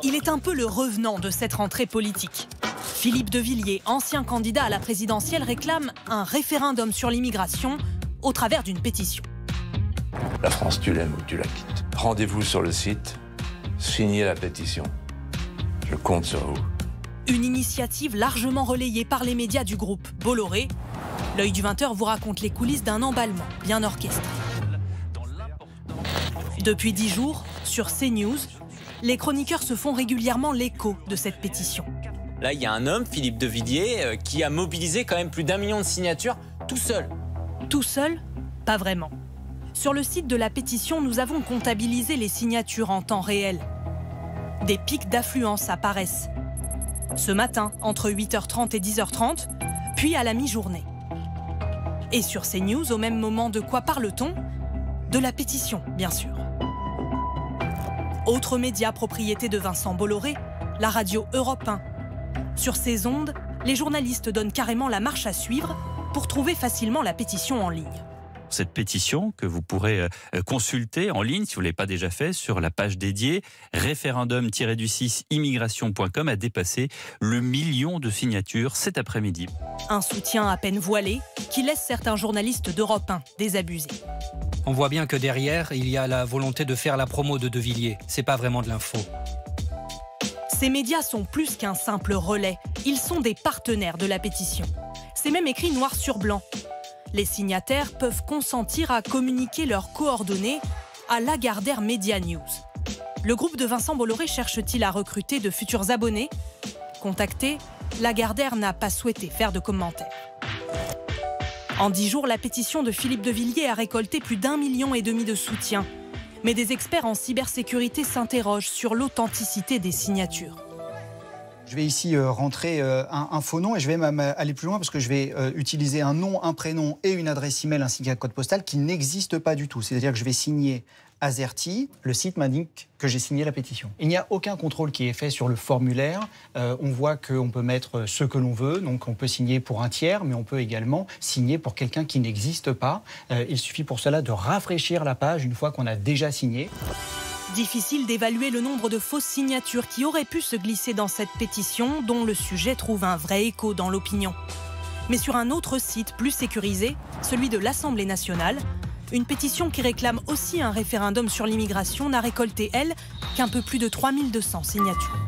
Il est un peu le revenant de cette rentrée politique. Philippe de Villiers, ancien candidat à la présidentielle, réclame un référendum sur l'immigration au travers d'une pétition. La France, tu l'aimes ou tu la quittes. Rendez-vous sur le site, signez la pétition. Je compte sur vous. Une initiative largement relayée par les médias du groupe Bolloré. L'œil du 20h vous raconte les coulisses d'un emballement bien orchestré. Depuis 10 jours, sur CNews, les chroniqueurs se font régulièrement l'écho de cette pétition. Là, il y a un homme, Philippe de Villiers, qui a mobilisé quand même plus d'1 million de signatures tout seul. Tout seul? Pas vraiment. Sur le site de la pétition, nous avons comptabilisé les signatures en temps réel. Des pics d'affluence apparaissent. Ce matin, entre 8h30 et 10h30, puis à la mi-journée. Et sur CNews, au même moment, de quoi parle-t-on? De la pétition, bien sûr. Autre média propriété de Vincent Bolloré, la radio Europe 1. Sur ces ondes, les journalistes donnent carrément la marche à suivre pour trouver facilement la pétition en ligne. Cette pétition que vous pourrez consulter en ligne si vous ne l'avez pas déjà fait sur la page dédiée référendum-immigration.com a dépassé le 1 million de signatures cet après-midi. Un soutien à peine voilé qui laisse certains journalistes d'Europe 1 désabusés. On voit bien que derrière, il y a la volonté de faire la promo de Villiers. C'est pas vraiment de l'info. Ces médias sont plus qu'un simple relais. Ils sont des partenaires de la pétition. C'est même écrit noir sur blanc. Les signataires peuvent consentir à communiquer leurs coordonnées à Lagardère Media News. Le groupe de Vincent Bolloré cherche-t-il à recruter de futurs abonnés? Contacté, Lagardère n'a pas souhaité faire de commentaires. En 10 jours, la pétition de Philippe de Villiers a récolté plus d'1,5 million de soutiens. Mais des experts en cybersécurité s'interrogent sur l'authenticité des signatures. Je vais ici rentrer un faux nom et je vais même aller plus loin parce que je vais utiliser un nom, un prénom et une adresse email ainsi qu'un code postal qui n'existe pas du tout. C'est-à-dire que je vais signer Azerty, le site m'indique que j'ai signé la pétition. Il n'y a aucun contrôle qui est fait sur le formulaire. On voit qu'on peut mettre ce que l'on veut, donc on peut signer pour un tiers, mais on peut également signer pour quelqu'un qui n'existe pas. Il suffit pour cela de rafraîchir la page une fois qu'on a déjà signé. Difficile d'évaluer le nombre de fausses signatures qui auraient pu se glisser dans cette pétition, dont le sujet trouve un vrai écho dans l'opinion. Mais sur un autre site plus sécurisé, celui de l'Assemblée nationale, une pétition qui réclame aussi un référendum sur l'immigration n'a récolté, elle, qu'un peu plus de 3200 signatures.